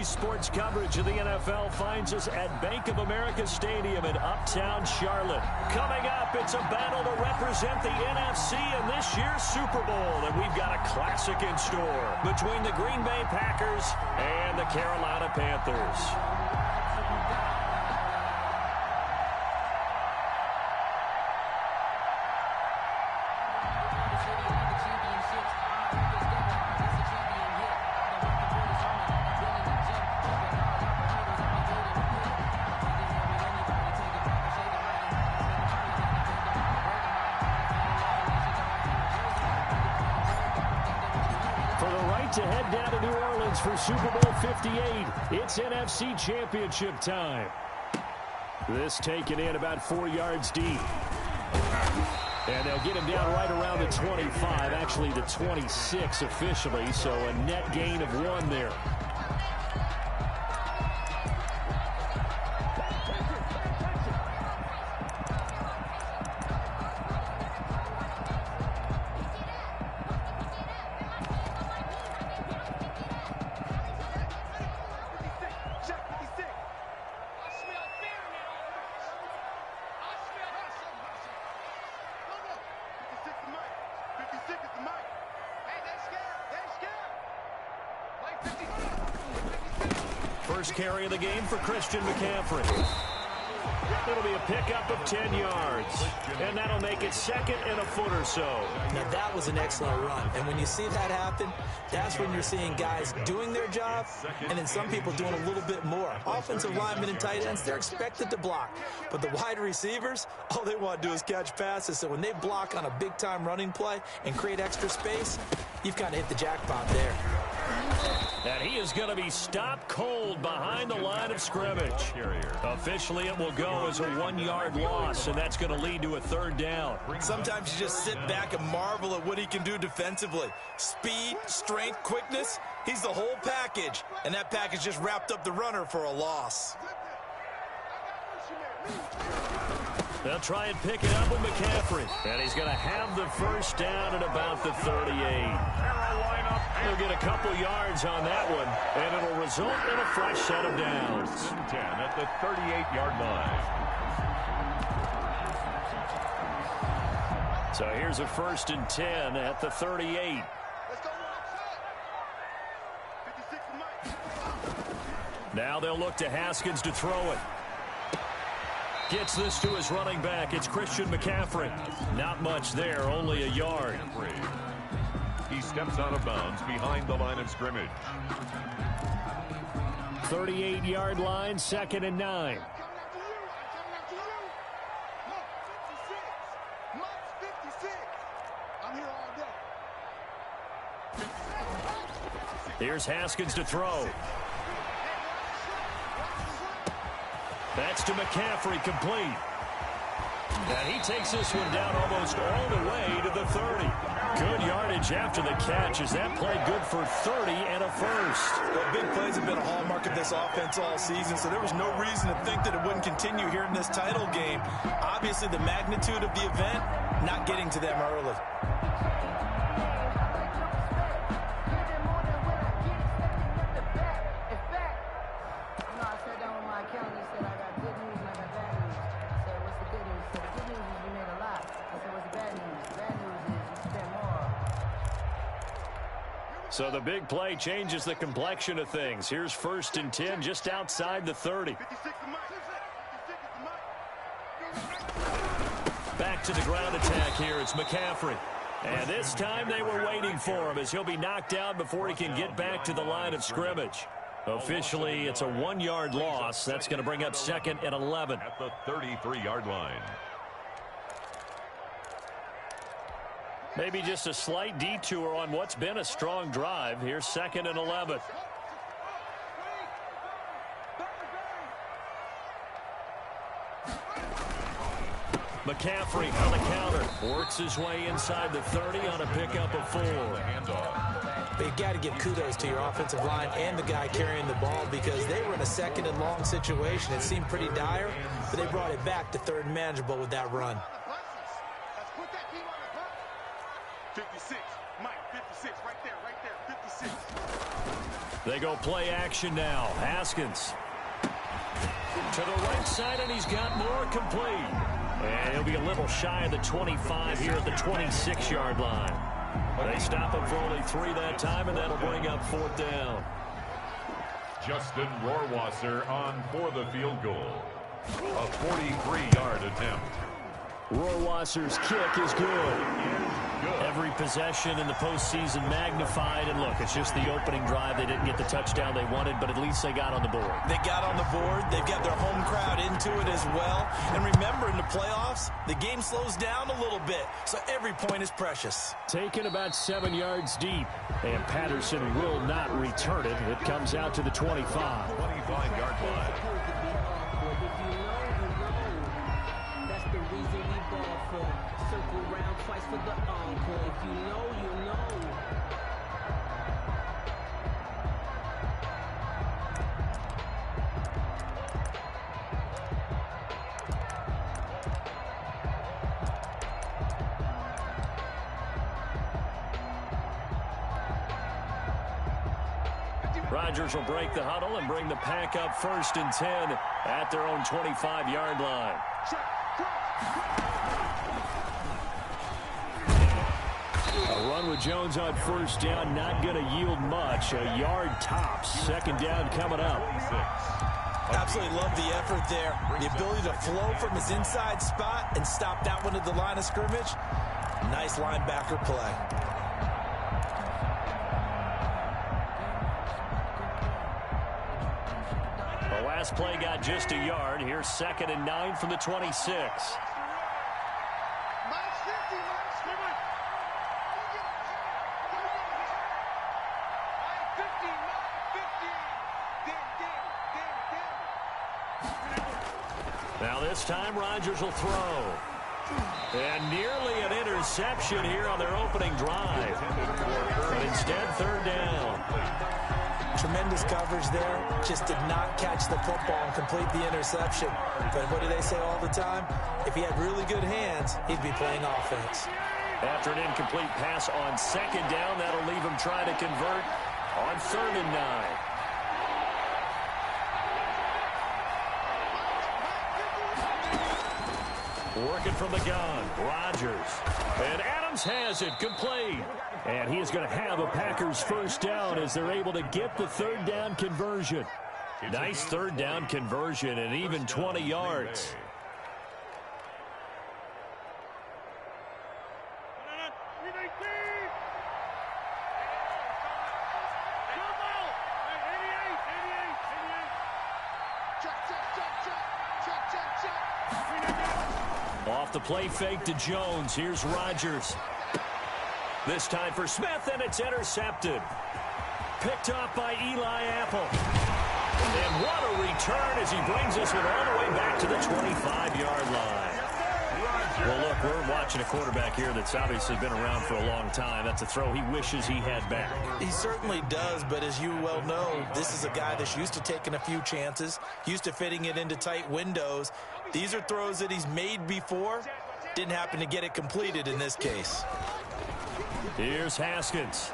sports coverage of the NFL finds us at Bank of America Stadium in Uptown Charlotte. Coming up, it's a battle to represent the NFC in this year's Super Bowl. And we've got a classic in store between the Green Bay Packers and the Carolina Panthers. To head down to New Orleans for Super Bowl 58. It's NFC Championship time. This taken in about 4 yards deep. And they'll get him down right around the 25, actually the 26 officially, so a net gain of 1 there. First carry of the game for Christian McCaffrey. It'll be a pickup of 10 yards. And that'll make it 2nd and a foot or so. Now, that was an excellent run. And when you see that happen, that's when you're seeing guys doing their job and then some people doing a little bit more. Offensive linemen and tight ends, they're expected to block. But the wide receivers, all they want to do is catch passes. So when they block on a big-time running play and create extra space, you've kind of hit the jackpot there. And he is going to be stopped cold behind the line of scrimmage. Officially, it will go as a 1-yard loss, and that's going to lead to a 3rd down. Sometimes you just sit back and marvel at what he can do defensively. Speed, strength, quickness, he's the whole package. And that package just wrapped up the runner for a loss. They'll try and pick it up with McCaffrey. And he's going to have the first down at about the 38. They'll get a couple yards on that one, and it'll result in a fresh set of downs. 10 at the 38-yard line. So here's a 1st and 10 at the 38. Now they'll look to Haskins to throw it. Gets this to his running back. It's Christian McCaffrey. Not much there, only a yard. He steps out of bounds behind the line of scrimmage. 38-yard line, 2nd and 9. Here's Haskins to throw. That's to McCaffrey, complete. And he takes this one down almost all the way to the 30. Good yardage after the catch as that play good for 30 and a first. Well, big plays have been a hallmark of this offense all season, so there was no reason to think that it wouldn't continue here in this title game. Obviously, the magnitude of the event not getting to them early. So the big play changes the complexion of things. Here's 1st and 10 just outside the 30. Back to the ground attack here. It's McCaffrey. And this time they were waiting for him as he'll be knocked down before he can get back to the line of scrimmage. Officially, it's a 1-yard loss. That's going to bring up 2nd and 11. At the 33-yard line. Maybe just a slight detour on what's been a strong drive. Here's 2nd and 11. McCaffrey on the counter. Works his way inside the 30 on a pickup of 4. But you got to give kudos to your offensive line and the guy carrying the ball because they were in a 2nd and long situation. It seemed pretty dire, but they brought it back to 3rd and manageable with that run. 56, Mike, 56, right there, 56. They go play action now. Haskins to the right side, and he's got more complete. And he'll be a little shy of the 25 here at the 26-yard line. They stop him for only 3 that time, and that'll bring up 4th down. Justin Rohrwasser on for the field goal. A 43-yard attempt. Rohrwasser's kick is good. Every possession in the postseason magnified. And look, it's just the opening drive. They didn't get the touchdown they wanted, but at least they got on the board. They got on the board. They've got their home crowd into it as well. And remember, in the playoffs, the game slows down a little bit, so every point is precious. Taken about 7 yards deep, and Patterson will not return it. It comes out to the 25. 25-yard line. Circle round twice for the encore. If you know, you know. Rodgers will break the huddle and bring the pack up 1st and 10 at their own 25-yard line. A run with Jones on 1st down, not going to yield much. A yard tops. 2nd down coming up. Absolutely love the effort there. The ability to flow from his inside spot and stop that one at the line of scrimmage. Nice linebacker play. The last play got just a yard. Here's 2nd and 9 from the 26. Now this time Rodgers will throw. And nearly an interception here on their opening drive. But instead, 3rd down. Tremendous coverage there. Just did not catch the football and complete the interception. But what do they say all the time? If he had really good hands, he'd be playing offense. After an incomplete pass on 2nd down, that'll leave him trying to convert on 3rd and 9. Working from the gun, Rodgers. And Adams has it, complete. And he is going to have a Packers 1st down as they're able to get the 3rd down conversion. Nice 3rd down conversion and even 20 yards. Off the play fake to Jones. Here's Rodgers. This time for Smith, and it's intercepted. Picked up by Eli Apple. And what a return as he brings this one all the way back to the 25-yard line. Well, look, we're watching a quarterback here that's obviously been around for a long time. That's a throw he wishes he had back. He certainly does, but as you well know, this is a guy that's used to taking a few chances, used to fitting it into tight windows. These are throws that he's made before. Didn't happen to get it completed in this case. Here's Haskins.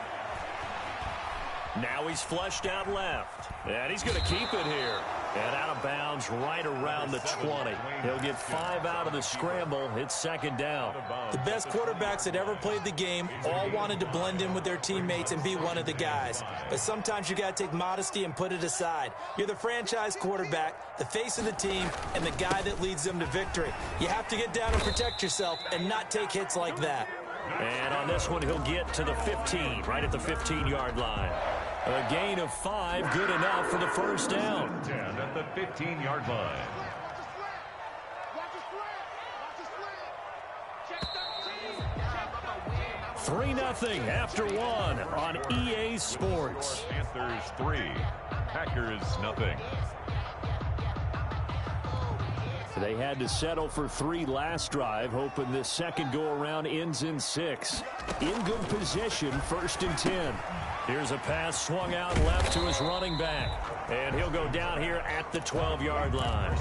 Now he's flushed out left. And he's going to keep it here. And out of bounds right around the 20. He'll get 5 out of the scramble. It's 2nd down. The best quarterbacks that ever played the game all wanted to blend in with their teammates and be one of the guys. But sometimes you got to take modesty and put it aside. You're the franchise quarterback, the face of the team, and the guy that leads them to victory. You have to get down and protect yourself and not take hits like that. And on this one, he'll get to the 15, right at the 15-yard line. A gain of 5, good enough for the 1st down. 10 at the 15-yard line. 3-0 after 1 on EA Sports. Panthers 3, Packers 0. They had to settle for 3 last drive, hoping this second go-around ends in 6. In good position, 1st and 10. Here's a pass swung out left to his running back. And he'll go down here at the 12-yard line.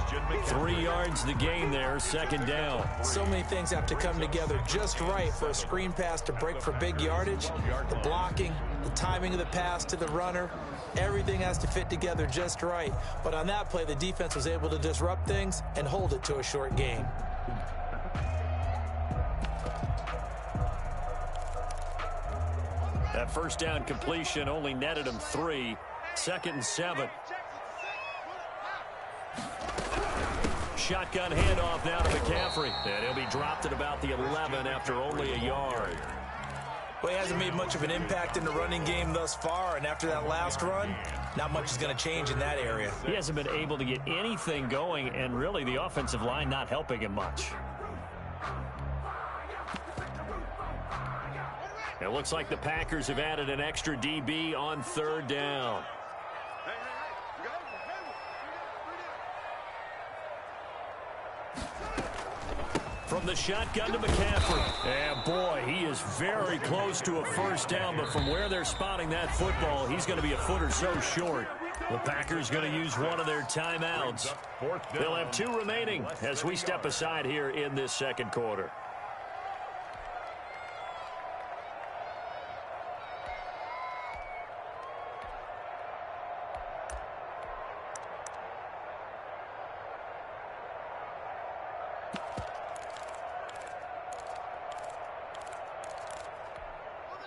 3 yards the gain there, 2nd down. So many things have to come together just right for a screen pass to break for big yardage. The blocking, the timing of the pass to the runner. Everything has to fit together just right. But on that play, the defense was able to disrupt things and hold it to a short game. That first down completion only netted him 3. 2nd and 7. Shotgun handoff now to McCaffrey. And he'll be dropped at about the 11 after only a yard. Well, he hasn't made much of an impact in the running game thus far, and after that last run, not much is going to change in that area. He hasn't been able to get anything going, and really the offensive line not helping him much. It looks like the Packers have added an extra DB on 3rd down. From the shotgun to McCaffrey. And boy, he is very close to a first down, but from where they're spotting that football, he's going to be a foot or so short. The Packers going to use one of their timeouts. They'll have 2 remaining as we step aside here in this 2nd quarter.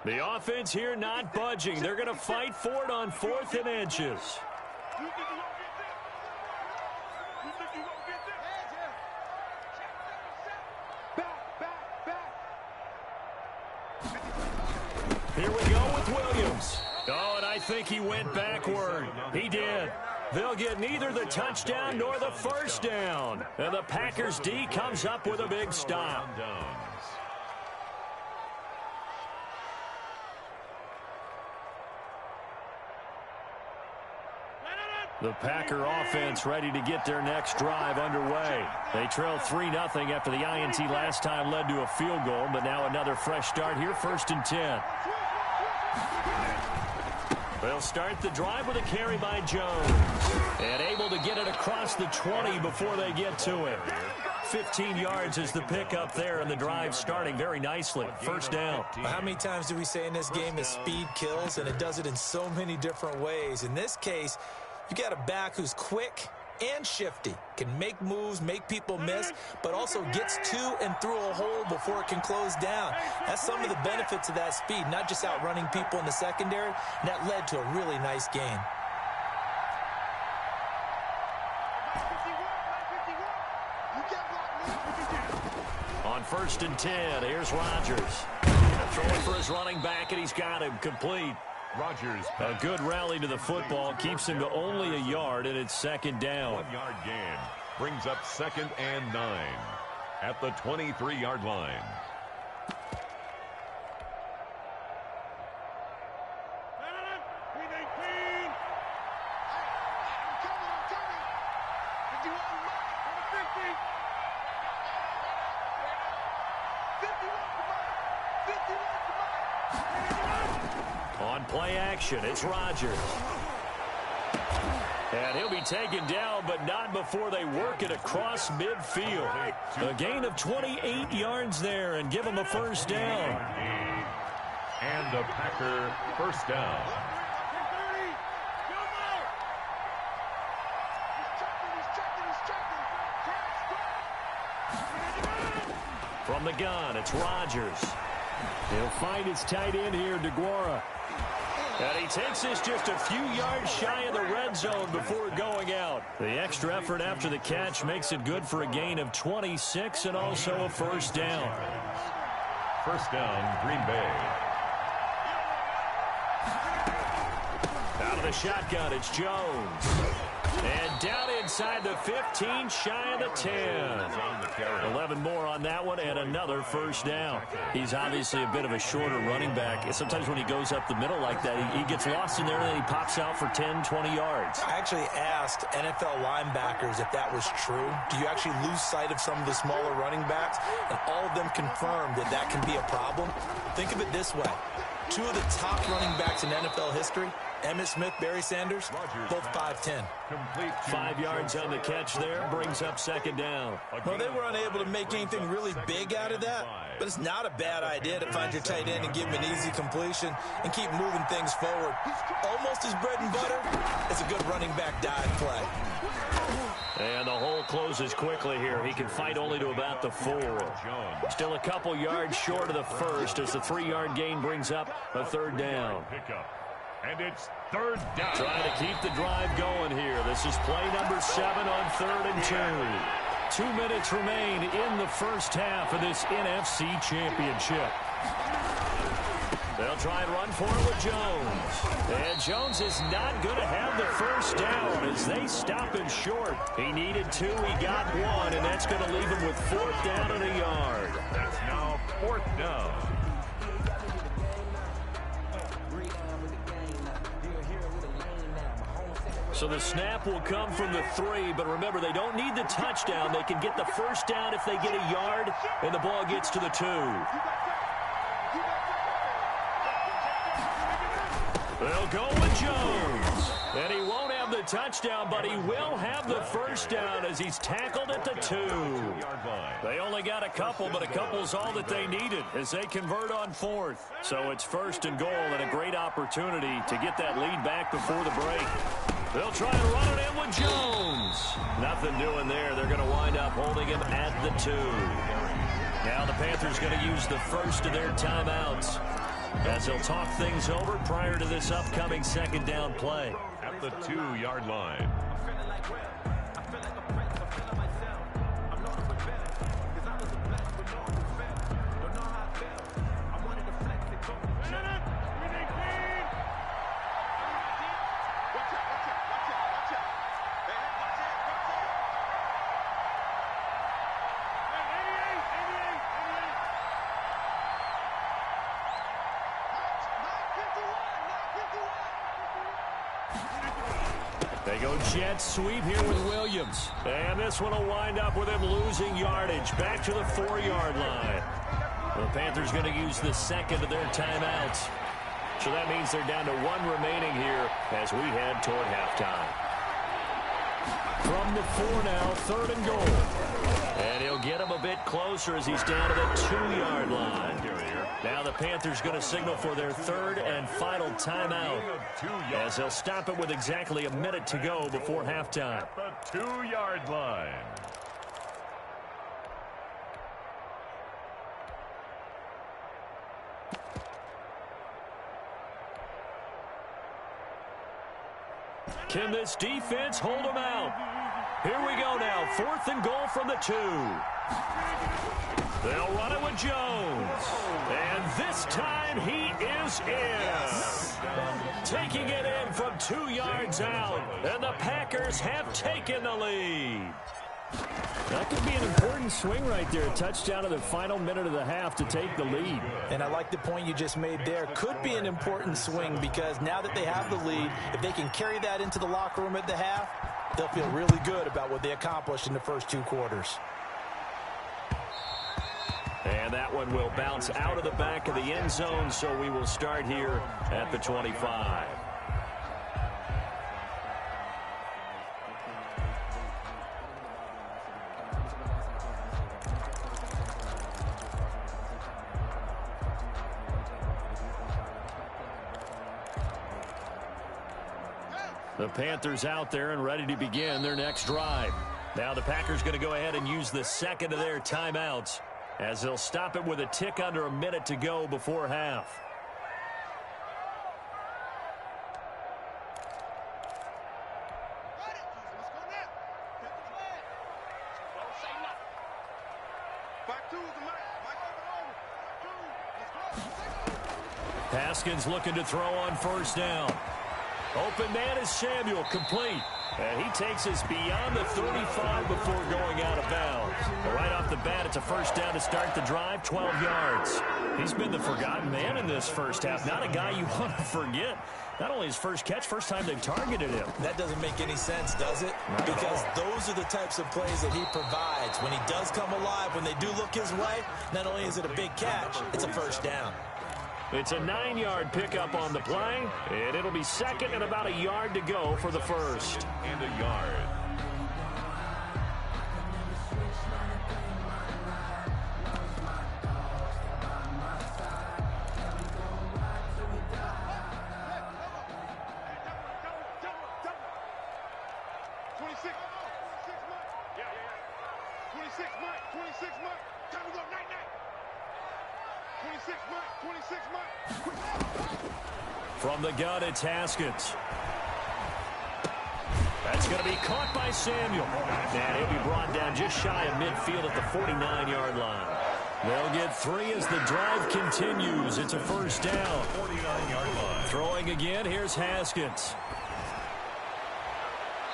The offense here not budging. They're going to fight for it on 4th and inches. Here we go with Williams. Oh, and I think he went backward. He did. They'll get neither the touchdown nor the first down. And the Packers D comes up with a big stop. The Packer offense ready to get their next drive underway. They trail 3-0 after the INT last time led to a field goal, but now another fresh start here, 1st and 10. They'll start the drive with a carry by Jones. And able to get it across the 20 before they get to it. 15 yards is the pickup there, and the drive starting very nicely. First down. How many times do we say in this game that speed kills, and it does it in so many different ways? In this case, you got a back who's quick and shifty, can make moves, make people miss, but also gets to and through a hole before it can close down. That's some of the benefits of that speed, not just outrunning people in the secondary, and that led to a really nice gain. On 1st and 10, here's Rodgers. Throwing for his running back, and he's got him complete. Rodgers. A good rally to the football keeps him to only a yard, and it's 2nd down. 1-yard gain brings up 2nd and 9 at the 23-yard line. On play action, it's Rodgers. And he'll be taken down, but not before they work it across midfield. A gain of 28 yards there and give him a first down. And a Packer first down. From the gun, it's Rodgers. He'll find his tight end here, DeGuara. And he takes this just a few yards shy of the red zone before going out. The extra effort after the catch makes it good for a gain of 26 and also a first down. First down, Green Bay. Out of the shotgun, it's Jones. And down inside the 15, shy of the 10. 11 more on that one, and another first down. He's obviously a bit of a shorter running back. Sometimes when he goes up the middle like that, he gets lost in there, and then he pops out for 10, 20 yards. I actually asked NFL linebackers if that was true. Do you actually lose sight of some of the smaller running backs? And all of them confirmed that that can be a problem. Think of it this way. Two of the top running backs in NFL history, Emmitt Smith, Barry Sanders, both 5'10". 5 yards on the catch there, brings up second down. Well, they were unable to make anything really big out of that, but it's not a bad idea to find your tight end and give him an easy completion and keep moving things forward. Almost his bread and butter. It's a good running back dive play. And the hole closes quickly here. He can fight only to about the 4. Still a couple yards short of the first as the 3-yard gain brings up a third down. And it's third down. Trying to keep the drive going here. This is play number 7 on 3rd and 2. 2 minutes remain in the first half of this NFC Championship. They'll try and run for it with Jones. And Jones is not going to have the first down as they stop him short. He needed 2, he got 1, and that's going to leave him with 4th down and a yard. That's now 4th down. So the snap will come from the 3, but remember, they don't need the touchdown. They can get the first down if they get a yard, and the ball gets to the 2. They'll go with Jones. And he won't have the touchdown, but he will have the first down as he's tackled at the 2. They only got a couple, but a couple's all that they needed as they convert on 4th. So it's 1st and goal and a great opportunity to get that lead back before the break. They'll try and run it in with Jones. Nothing doing there. They're going to wind up holding him at the 2. Now the Panthers going to use the first of their timeouts as they'll talk things over prior to this upcoming second down play. At the 2-yard line. They go jet sweep here with Williams. And this one will wind up with him losing yardage. Back to the 4-yard line. The Panthers going to use the second of their timeouts. So that means they're down to 1 remaining here as we head toward halftime. From the 4 now, 3rd and goal. And he'll get him a bit closer as he's down to the 2-yard line. Now the Panthers going to signal for their 3rd and final timeout as they'll stop it with exactly a minute to go before halftime. The 2-yard line. Can this defense hold them out? Here we go now. 4th and goal from the 2. They'll run it with Jones. And this time he is in. Taking it in from 2 yards out. And the Packers have taken the lead. That could be an important swing right there. A touchdown in the final minute of the half to take the lead. And I like the point you just made there. Could be an important swing because now that they have the lead, if they can carry that into the locker room at the half, they'll feel really good about what they accomplished in the first 2 quarters. And that one will bounce out of the back of the end zone, so we will start here at the 25. The Panthers out there and ready to begin their next drive. Now the Packers going to go ahead and use the second of their timeouts as they'll stop it with a tick under a minute to go before half. Haskins looking to throw on first down. Open man is Samuel, complete. And he takes us beyond the 35 before going out of bounds. But right off the bat, it's a first down to start the drive, 12 yards. He's been the forgotten man in this first half. Not a guy you want to forget. Not only his first catch, first time they've targeted him. That doesn't make any sense, does it? Because those are the types of plays that he provides. When he does come alive, when they do look his way, not only is it a big catch, it's a first down. It's a 9-yard pickup on the play, and it'll be second and about a yard to go for the first. And a yard. From the gun, it's Haskins. That's going to be caught by Samuel. And he'll be brought down just shy of midfield at the 49-yard line. They'll get 3 as the drive continues. It's a first down. 49-yard line. Throwing again, here's Haskins.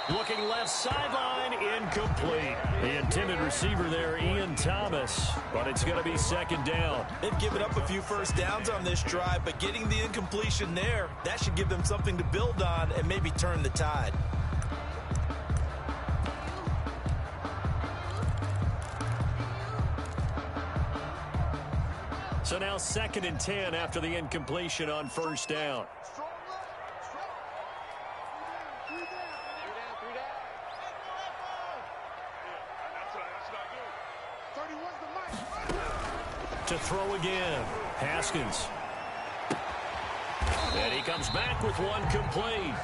Looking left sideline, incomplete. The intended receiver there, Ian Thomas, but it's going to be second down. They've given up a few first downs on this drive, but getting the incompletion there, that should give them something to build on and maybe turn the tide. So now 2nd and 10 after the incompletion on first down. To throw again, Haskins. And he comes back with one complete.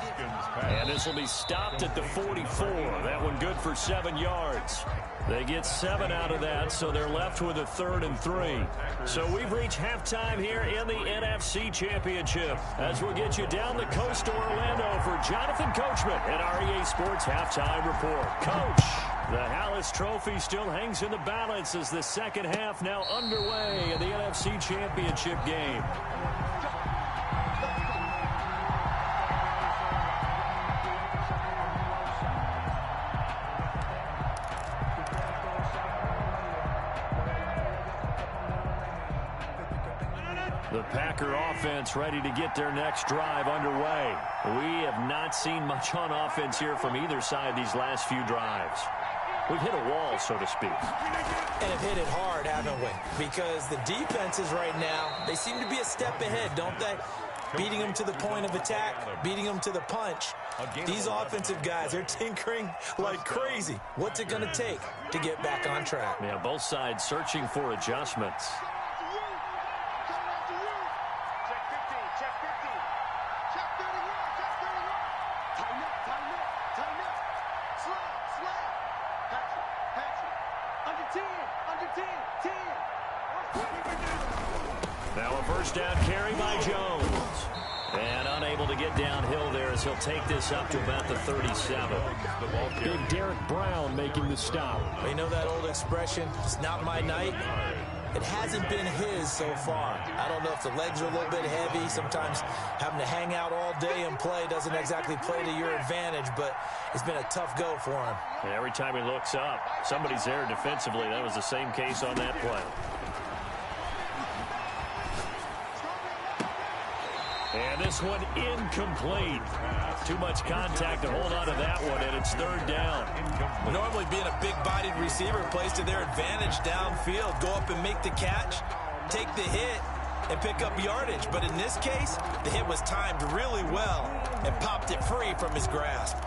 And this will be stopped at the 44. That one good for 7 yards. They get 7 out of that, so they're left with a 3rd and 3. So we've reached halftime here in the NFC Championship. As we'll get you down the coast to Orlando for Jonathan Coachman at REA Sports Halftime Report. Coach, the Hallis Trophy still hangs in the balance as the second half now underway in the NFC Championship game. The Packer offense ready to get their next drive underway. We have not seen much on offense here from either side these last few drives. We've hit a wall, so to speak. And have hit it hard, haven't we? Because the defenses right now, they seem to be a step ahead, don't they? Beating them to the point of attack, beating them to the punch. These offensive guys are tinkering like crazy. What's it going to take to get back on track? Yeah, both sides searching for adjustments. Now a first down carry by Jones. And unable to get downhill there as he'll take this up to about the 37. Big Derek Brown making the stop. You know that old expression, it's not my night? It hasn't been his so far. I don't know if the legs are a little bit heavy. Sometimes having to hang out all day and play doesn't exactly play to your advantage, but it's been a tough go for him. And every time he looks up, somebody's there defensively. That was the same case on that play. And this one incomplete. Too much contact to hold on to that one, and it's 3rd down. Normally being a big-bodied receiver plays to their advantage downfield. Go up and make the catch, take the hit, and pick up yardage. But in this case, the hit was timed really well and popped it free from his grasp.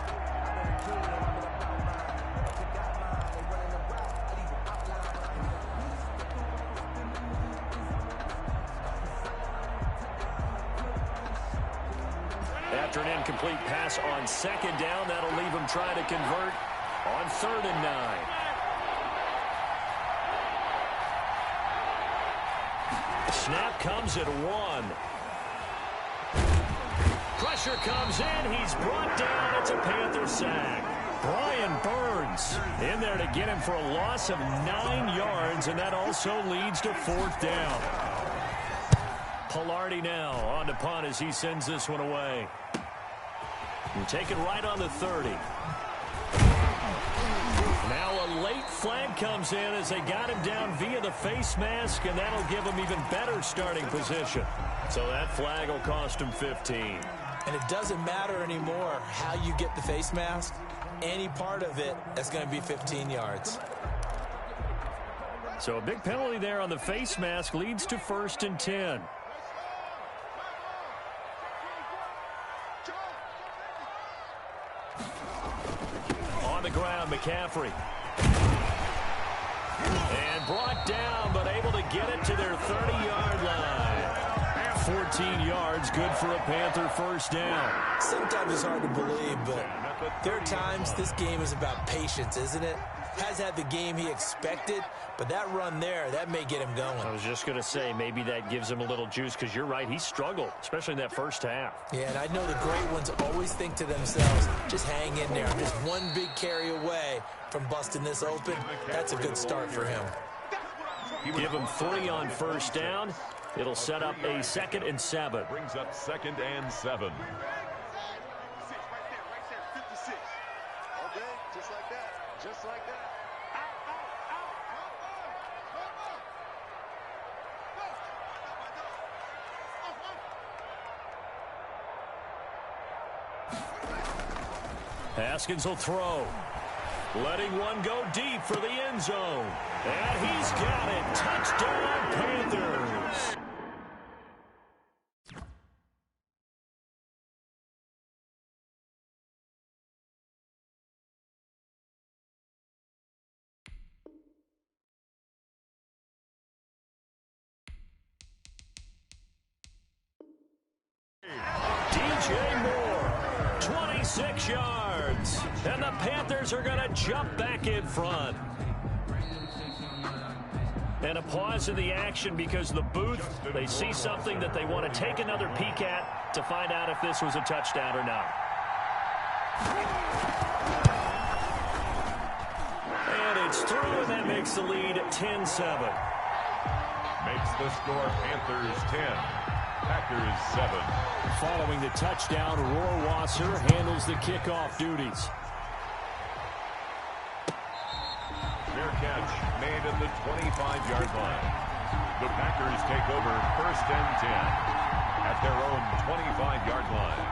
After an incomplete pass on 2nd down, that'll leave him trying to convert on 3rd and 9. Snap comes at 1. Pressure comes in. He's brought down. It's a Panther sack. Brian Burns in there to get him for a loss of 9 yards, and that also leads to 4th down. Pilardi now on to punt as he sends this one away. And take it right on the 30. Now a late flag comes in as they got him down via the face mask, and that'll give him even better starting position. So that flag will cost him 15. And it doesn't matter anymore how you get the face mask. Any part of it, that's going to be 15 yards. So a big penalty there on the face mask leads to 1st and 10. On the ground, McCaffrey. And brought down, but able to get it to their 30-yard line. 14 yards, good for a Panther first down. Sometimes it's hard to believe, but there are times this game is about patience, isn't it? Has had the game he expected, but that run there, that may get him going. I was just going to say, maybe that gives him a little juice, because you're right, he struggled, especially in that first half. Yeah, and I know the great ones always think to themselves, just hang in there. I'm just one big carry away from busting this open. That's a good start for him. Give him 3 on first down. It'll set up a 2nd and 7. Brings up 2nd and 7. Just like that. Haskins will throw. Letting one go deep for the end zone. And he's got it. Touchdown, Panthers. DJ Moore, 26 yards. And the Panthers are going to jump back in front. And a pause in the action because the booth, they see something that they want to take another peek at to find out if this was a touchdown or not. And it's through, and that makes the lead 10-7. Makes the score Panthers 10, Packers 7. Following the touchdown, Rohrwasser handles the kickoff duties. Fair catch made at the 25-yard line. The Packers take over 1st and 10 at their own 25-yard line.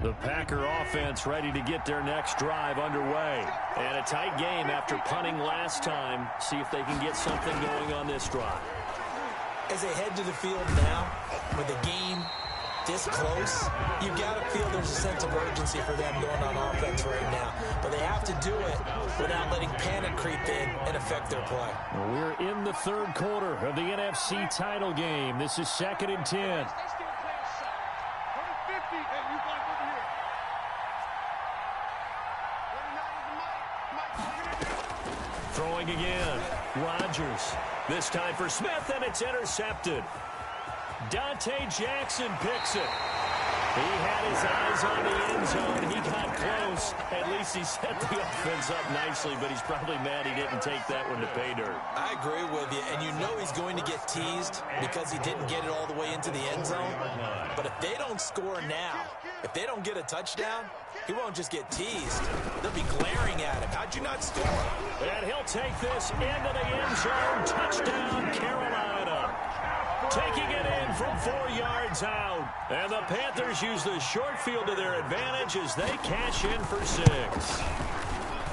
The Packer offense ready to get their next drive underway. And a tight game after punting last time. See if they can get something going on this drive. As they head to the field now, with the game this close, you've got to feel there's a sense of urgency for them going on offense right now. But they have to do it without letting panic creep in and affect their play. Well, we're in the 3rd quarter of the NFC title game. This is 2nd and 10. Throwing again. Rodgers. This time for Smith, and it's intercepted. Dante Jackson picks it. He had his eyes on the end zone. He got close. At least he set the offense up nicely, but he's probably mad he didn't take that one to pay dirt. I agree with you, and you know he's going to get teased because he didn't get it all the way into the end zone. But if they don't score now, if they don't get a touchdown, he won't just get teased. They'll be glaring at him. How'd you not score? And he'll take this into the end zone. Touchdown, Carolina. Taking it in from 4 yards out. And the Panthers use the short field to their advantage as they cash in for 6.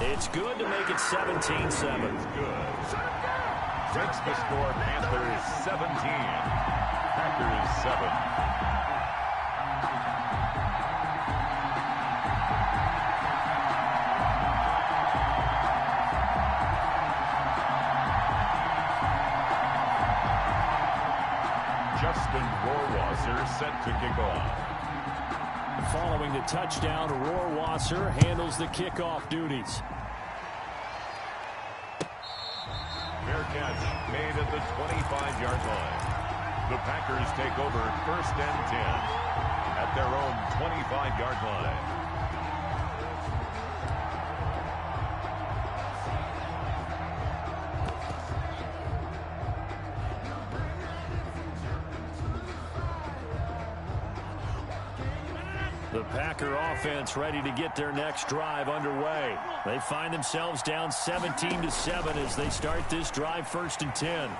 It's good to make it 17-7. Good. Makes the score Panthers 17, Packers 7. Justin Rohrwasser set to kick off. Following the touchdown, Rohrwasser handles the kickoff duties. Fair catch made at the 25-yard line. The Packers take over 1st and 10 at their own 25-yard line. The Packer offense ready to get their next drive underway. They find themselves down 17-7 as they start this drive 1st and 10.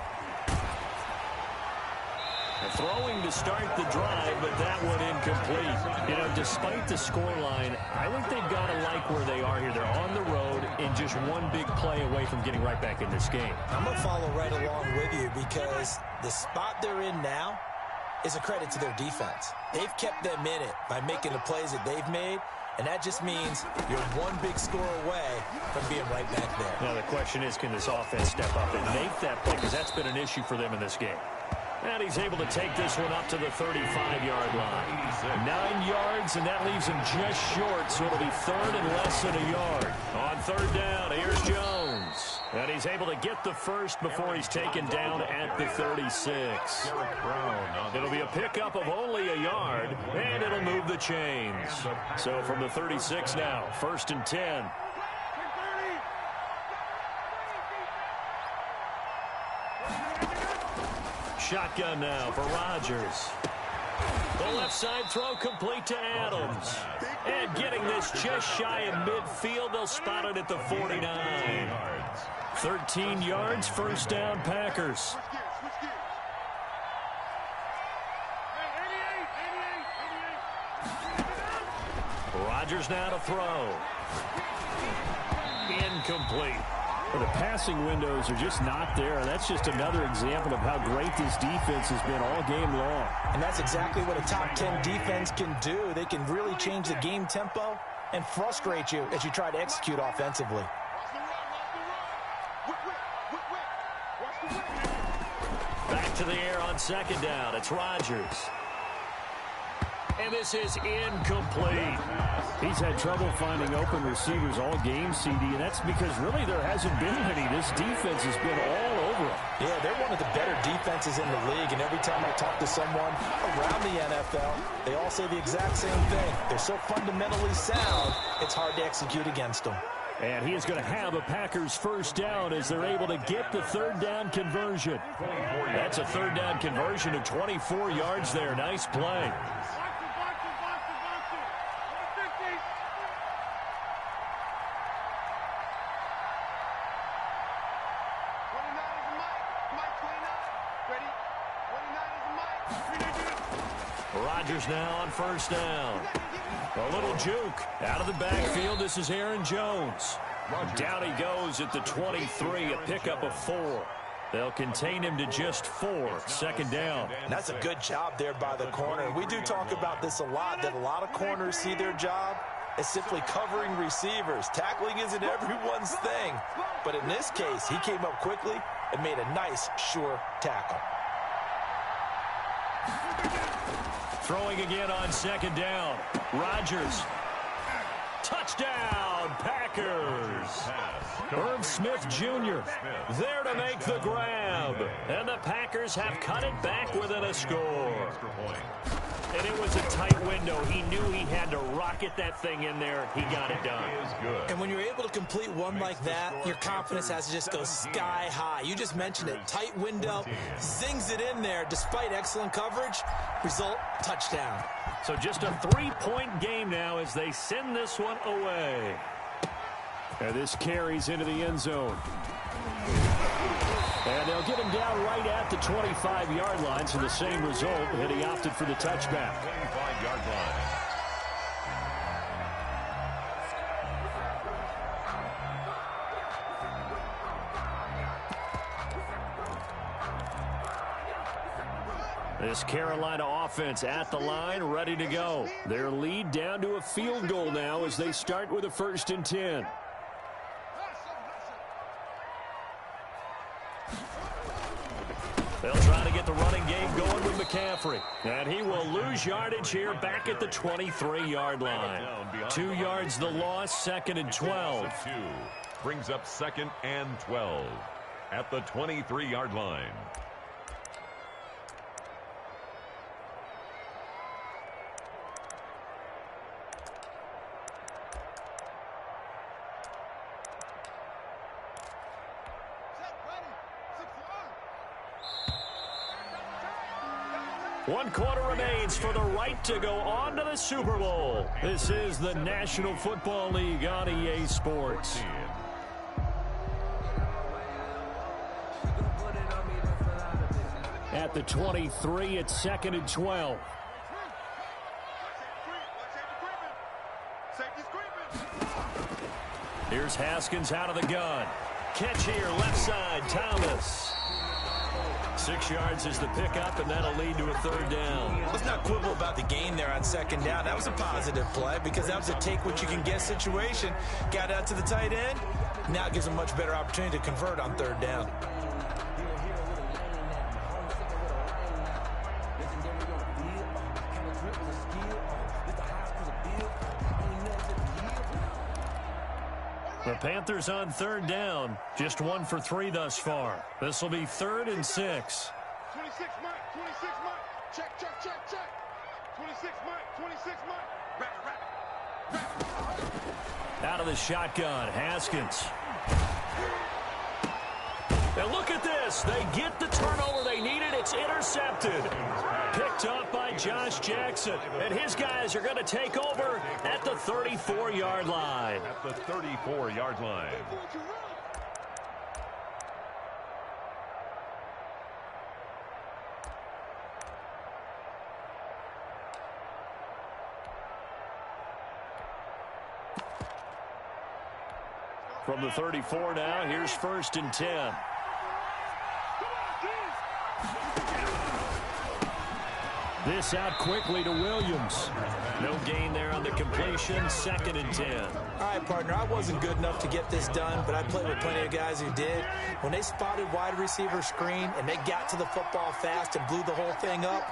Throwing to start the drive, but that one incomplete. You know, despite the scoreline, I think they've got to like where they are here. They're on the road and just one big play away from getting right back in this game. I'm going to follow right along with you because the spot they're in now is a credit to their defense. They've kept them in it by making the plays that they've made, and that just means you're one big score away from being right back there. Now, the question is, can this offense step up and make that play? Because that's been an issue for them in this game. And he's able to take this one up to the 35-yard line. 9 yards, and that leaves him just short, so it'll be third and less than a yard. On third down, here's Jones. And he's able to get the first before he's taken down at the 36. It'll be a pickup of only a yard, and it'll move the chains. So from the 36 now, 1st and 10. Shotgun now for Rodgers. The left side throw complete to Adams. And getting this just shy of midfield, they'll spot it at the 49. 13 yards, first down, Packers. Rodgers now to throw. Incomplete. Well, the passing windows are just not there, and that's just another example of how great this defense has been all game long. And that's exactly what a top 10 defense can do. They can really change the game tempo and frustrate you as you try to execute offensively. Back to the air on second down. It's Rodgers. And this is incomplete. He's had trouble finding open receivers all game, CD, and that's because really there hasn't been any. This defense has been all over him. Yeah, they're one of the better defenses in the league, and every time I talk to someone around the NFL, they all say the exact same thing. They're so fundamentally sound, it's hard to execute against them. And he is going to have a Packers first down as they're able to get the third down conversion. That's a third down conversion of 24 yards there. Nice play. Rodgers now on first down. A little juke out of the backfield. This is Aaron Jones. Down he goes at the 23, a pickup of 4. They'll contain him to just 4, second down. And that's a good job there by the corner. We do talk about this a lot, that a lot of corners see their job as simply covering receivers. Tackling isn't everyone's thing. But in this case, he came up quickly and made a nice, sure tackle. Throwing again on second down. Rodgers. Touchdown, Packers. Herb Smith Jr. there to make the grab. And the Packers have cut it back within a score. And it was a tight window. He knew he had to rocket that thing in there. He got it done. And when you're able to complete one like that, your confidence has to just go sky high. You just mentioned it. Tight window, zings it in there despite excellent coverage. Result, touchdown. So just a 3-point game now as they send this one away. And this carries into the end zone. And they'll get him down right at the 25-yard line, so the same result, and he opted for the touchback. 25-yard line. This Carolina offense at the line, ready to go. Their lead down to a field goal now as they start with a 1st and 10. They'll try to get the running game going with McCaffrey. And he will lose yardage here back at the 23-yard line. 2 yards the loss, 2nd and 12. Brings up 2nd and 12 at the 23-yard line. One quarter remains for the right to go on to the Super Bowl. This is the National Football League on EA Sports. at the 23. It's 2nd and 12. Here's Haskins out of the gun. Catch here, left side, Thomas. 6 yards is the pickup, and that'll lead to a 3rd down. Let's not quibble about the gain there on 2nd down. That was a positive play because that was a take-what-you-can-get situation. Got out to the tight end. Now it gives him a much better opportunity to convert on 3rd down. The Panthers on 3rd down. Just 1 for 3 thus far. This will be 3rd and 6. 26 Mike, 26 Mike. Check, check, check, check. 26 Mike, 26 Mike. Wrap. Out of the shotgun, Haskins. And look at this. They get the turnover they needed. It's intercepted. Picked up by Josh Jackson. And his guys are going to take over at the 34-yard line. At the 34-yard line. From the 34 now, here's 1st and 10. This out quickly to Williams. No gain there on the completion. 2nd and 10. All right, partner, I wasn't good enough to get this done, but I played with plenty of guys who did. When they spotted wide receiver screen and they got to the football fast and blew the whole thing up,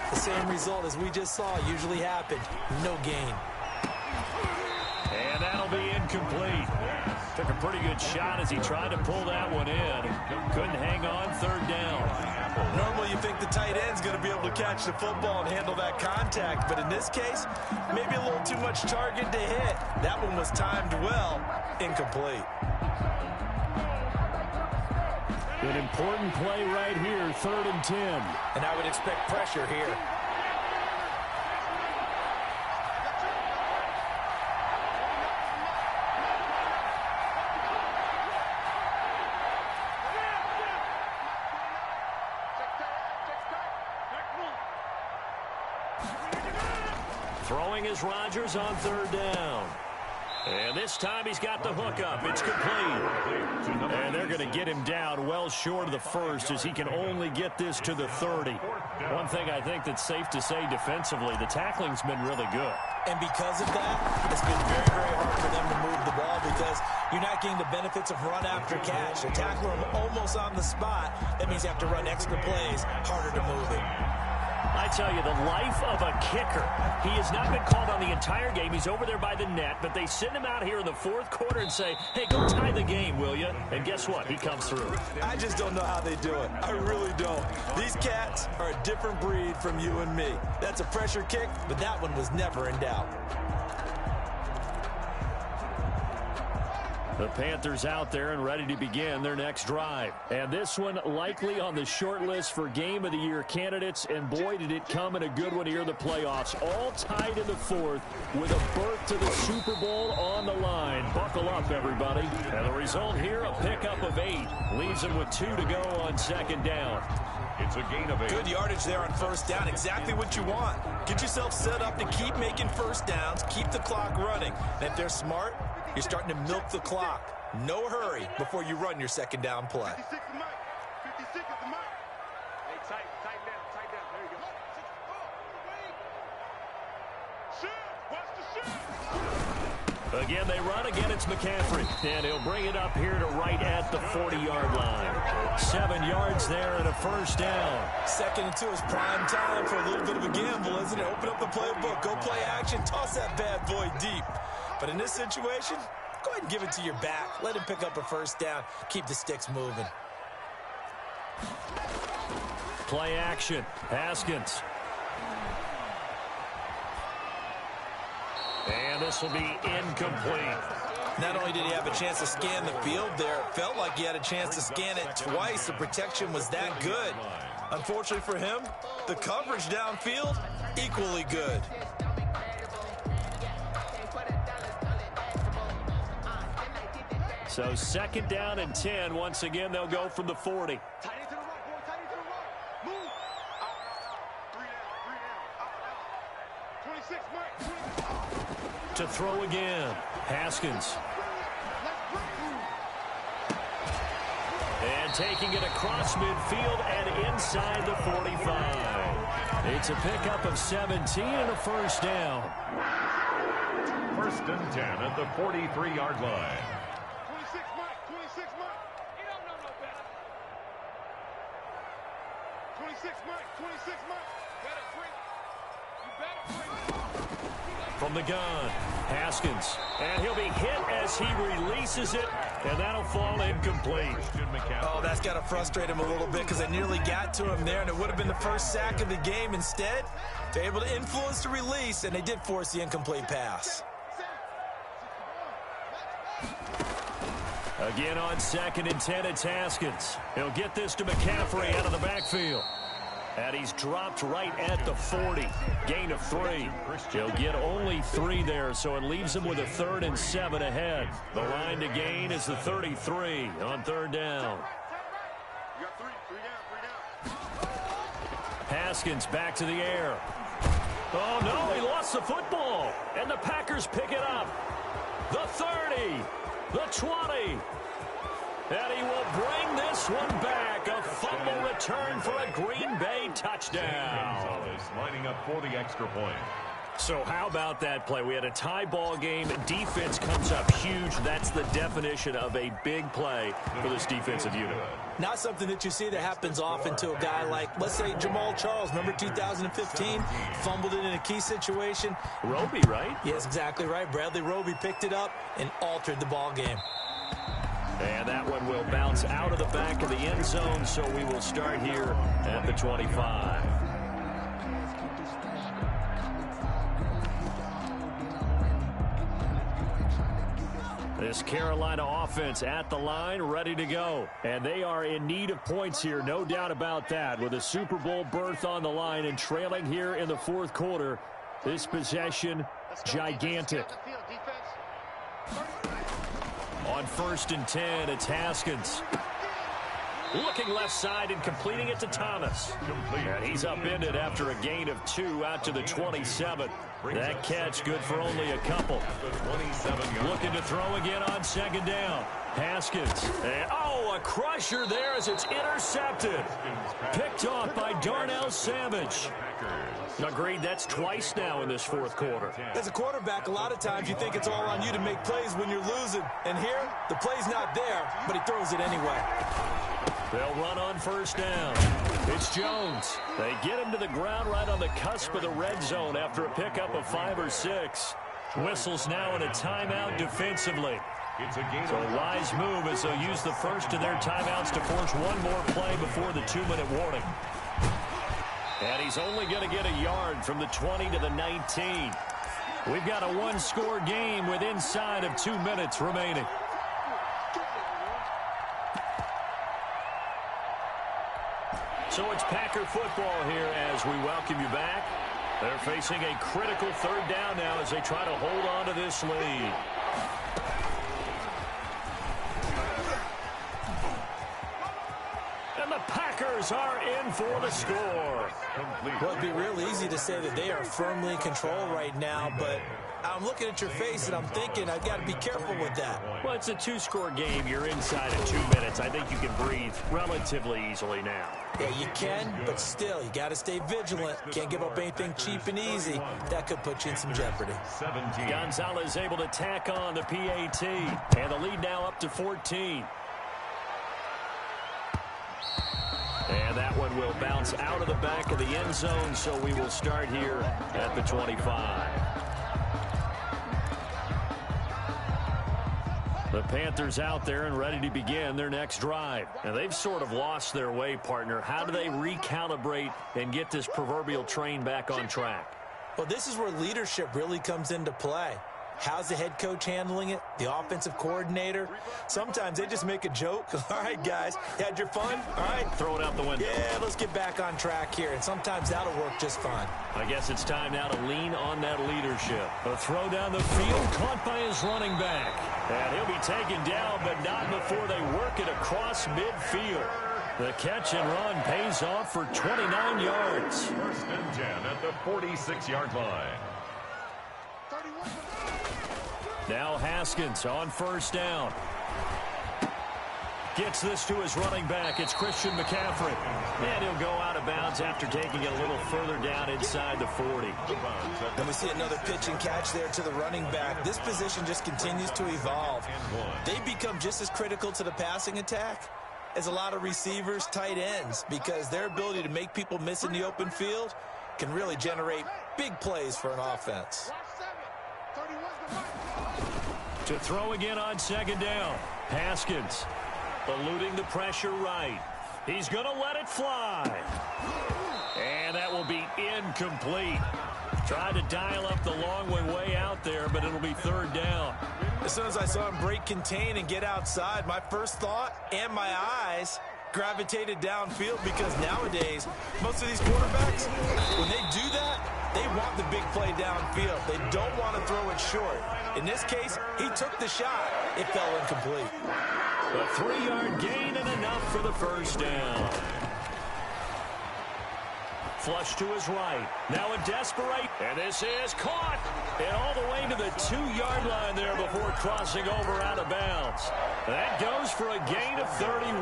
the same result as we just saw usually happened. No gain. And that'll be incomplete. Took a pretty good shot as he tried to pull that one in. Couldn't hang on. 3rd down. Normally you think the tight end's going to be able to catch the football and handle that contact, but in this case, maybe a little too much target to hit. That one was timed well. Incomplete. An important play right here, 3rd and 10. And I would expect pressure here. Throwing is Rodgers on 3rd down. And this time he's got the hookup. It's complete. And they're going to get him down well short of the 1st as he can only get this to the 30. One thing I think that's safe to say defensively, the tackling's been really good. And because of that, it's been very, very hard for them to move the ball because you're not getting the benefits of run after catch. They're tackling him almost on the spot. That means you have to run extra plays, harder to move it. I tell you, the life of a kicker. He has not been called on the entire game. He's over there by the net, but they send him out here in the 4th quarter and say, hey, go tie the game, will you? And guess what? He comes through. I just don't know how they do it. I really don't. These cats are a different breed from you and me. That's a pressure kick, but that one was never in doubt. The Panthers out there and ready to begin their next drive. And this one likely on the short list for Game of the Year candidates. And boy, did it come in a good one here in the playoffs. All tied in the 4th with a berth to the Super Bowl on the line. Buckle up, everybody. And the result here, a pickup of 8. Leaves them with 2 to go on 2nd down. It's a gain of 8. Good yardage there on 1st down. Exactly what you want. Get yourself set up to keep making 1st downs. Keep the clock running. And if they're smart, you're starting to milk the clock. No hurry before you run your 2nd down play. 56 is Mike. 56 is the Mike. Hey, tighten down. There you go. Shoot. Watch the shoot. Again, they run. Again, it's McCaffrey. And he'll bring it up here to right at the 40-yard line. 7 yards there and a 1st down. 2nd and 2 is prime time for a little bit of a gamble, isn't it? Open up the playbook. Go play action. Toss that bad boy deep. But in this situation, go ahead and give it to your back. Let him pick up a 1st down. Keep the sticks moving. Play action. Haskins. And this will be incomplete. Not only did he have a chance to scan the field there, it felt like he had a chance to scan it twice. The protection was that good. Unfortunately for him, the coverage downfield, equally good. So 2nd down and 10. Once again, they'll go from the 40. Tight into the right, boy. Tight into the right. Move. to throw again. Haskins. And taking it across midfield and inside the 45. It's a pickup of 17 and a first down. First and 10 at the 43-yard line. 26 Mike, 26 Mike. You don't know no better. 26 Mike, 26 Mike. Better drink. You better drink. From the gun, Haskins. And he'll be hit as he releases it, and that'll fall incomplete. Oh, that's got to frustrate him a little bit because they nearly got to him there, and it would have been the first sack of the game. Instead, they're able to influence the release, and they did force the incomplete pass. Again on 2nd and 10, it's Haskins. He'll get this to McCaffrey out of the backfield. And he's dropped right at the 40. Gain of 3. He'll get only 3 there, so it leaves him with a 3rd and 7 ahead. The line to gain is the 33 on 3rd down. You got 3 down. Haskins back to the air. Oh, no, he lost the football. And the Packers pick it up. The 30, the 20. And he will bring this one back. A fumble return for a Green Bay touchdown. Lining up for the extra point. So how about that play? We had a tie ball game. Defense comes up huge. That's the definition of a big play for this defensive unit. Not something that you see that happens often to a guy like, let's say, Jamal Charles. Remember 2015? Fumbled it in a key situation. Roby, right? Yes, exactly right. Bradley Roby picked it up and altered the ball game. And that one will bounce out of the back of the end zone, so we will start here at the 25. This Carolina offense at the line, ready to go. And they are in need of points here, no doubt about that. With a Super Bowl berth on the line and trailing here in the 4th quarter, this possession, gigantic. On 1st and 10, it's Haskins. Looking left side and completing it to Thomas. And he's upended after a gain of 2 out to the 27. That catch good for only a couple. Looking to throw again on 2nd down. Haskins. And, oh, a crusher there as it's intercepted. Picked off by Darnell Savage. Agreed, that's twice now in this 4th quarter. As a quarterback, a lot of times you think it's all on you to make plays when you're losing. And here, the play's not there, but he throws it anyway. They'll run on 1st down. It's Jones. They get him to the ground right on the cusp of the red zone after a pickup of 5 or 6. Whistles now in a timeout defensively. So a wise move as they'll use the first of their timeouts to force one more play before the 2-minute warning. And he's only going to get a yard from the 20 to the 19. We've got a 1-score game with inside of 2 minutes remaining. So it's Packer football here as we welcome you back. They're facing a critical 3rd down now as they try to hold on to this lead. And the Packers are in for the score. Well, it'd be real easy to say that they are firmly in control right now, but I'm looking at your face and I'm thinking I've got to be careful with that. Well, it's a 2-score game. You're inside of 2 minutes. I think you can breathe relatively easily now. Yeah, you can, but still, you got to stay vigilant. Can't give up anything cheap and easy. That could put you in some jeopardy. Gonzalez able to tack on the PAT, and the lead now up to 14. And that one will bounce out of the back of the end zone, so we will start here at the 25. The Panthers out there and ready to begin their next drive. And they've sort of lost their way, partner. How do they recalibrate and get this proverbial train back on track? Well, this is where leadership really comes into play. How's the head coach handling it? The offensive coordinator? Sometimes they just make a joke. All right, guys, you had your fun? All right. Throw it out the window. Yeah, let's get back on track here. And sometimes that'll work just fine. I guess it's time now to lean on that leadership. A throw down the field, caught by his running back. And he'll be taken down, but not before they work it across midfield. The catch and run pays off for 29 yards. 1st and 10 at the 46-yard line. 31. Now Haskins on first down. Gets this to his running back. It's Christian McCaffrey. And he'll go out of bounds after taking it a little further down inside the 40. And we see another pitch and catch there to the running back. This position just continues to evolve. They become just as critical to the passing attack as a lot of receivers, tight ends, because their ability to make people miss in the open field can really generate big plays for an offense. To throw again on second down. Haskins eluding the pressure right. He's going to let it fly. And that will be incomplete. Tried to dial up the long way out there, but it'll be third down. As soon as I saw him break contain and get outside, my first thought and my eyes gravitated downfield, because nowadays, most of these quarterbacks, when they do that, they want the big play downfield. They don't want to throw it short. In this case, he took the shot. It fell incomplete. A 3-yard gain and enough for the first down. Flush to his right. Now a desperate. And this is caught. And all the way to the 2-yard line there before crossing over out of bounds. That goes for a gain of 31.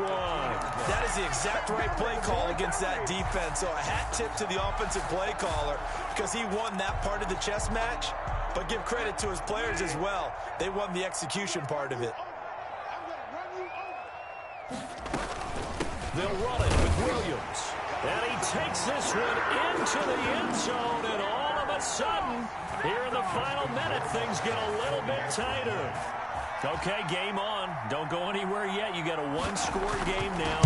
That is the exact right play call against that defense. So a hat tip to the offensive play caller, because he won that part of the chess match. But give credit to his players as well. They won the execution part of it. They'll run it with Williams. And he takes this one into the end zone, and all of a sudden, here in the final minute, things get a little bit tighter. Okay, game on. Don't go anywhere yet. You got a one-score game now.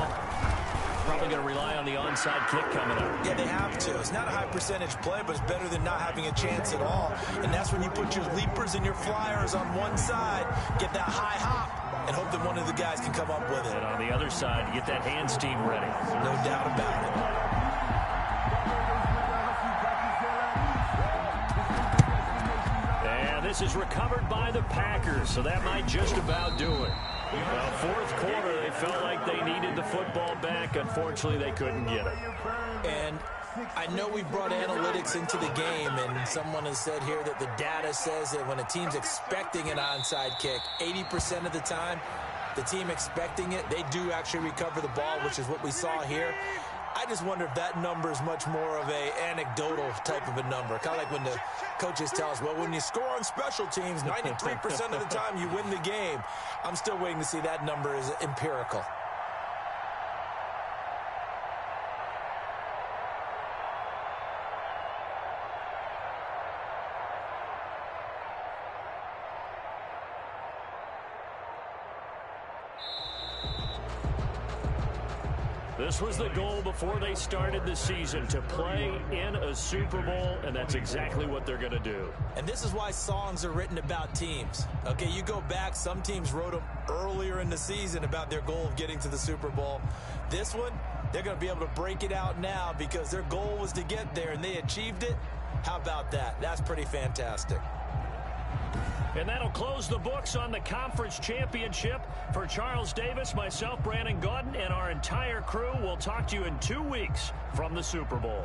Probably going to rely on the onside kick coming up. Yeah, they have to. It's not a high percentage play, but it's better than not having a chance at all. And that's when you put your leapers and your flyers on one side, get that high hop, and hope that one of the guys can come up with it. And on the other side, you get that hands team ready. No doubt about it. And this is recovered by the Packers, so that might just about do it. Well, fourth quarter, they felt like they needed the football back. Unfortunately, they couldn't get it. And I know we brought analytics into the game, and someone has said here that the data says that when a team's expecting an onside kick, 80% of the time, the team expecting it, they do actually recover the ball, which is what we saw here. I just wonder if that number is much more of a anecdotal type of a number. Kind of like when the coaches tell us, well, when you score on special teams, 93% of the time you win the game. I'm still waiting to see that number is empirical. This was the goal before they started the season, to play in a Super Bowl, and that's exactly what they're going to do. And this is why songs are written about teams. Okay, you go back, some teams wrote them earlier in the season about their goal of getting to the Super Bowl. This one, they're going to be able to break it out now because their goal was to get there, and they achieved it. How about that? That's pretty fantastic. And that'll close the books on the conference championship. For Charles Davis, myself, Brandon Gaudin, and our entire crew, we'll talk to you in 2 weeks from the Super Bowl.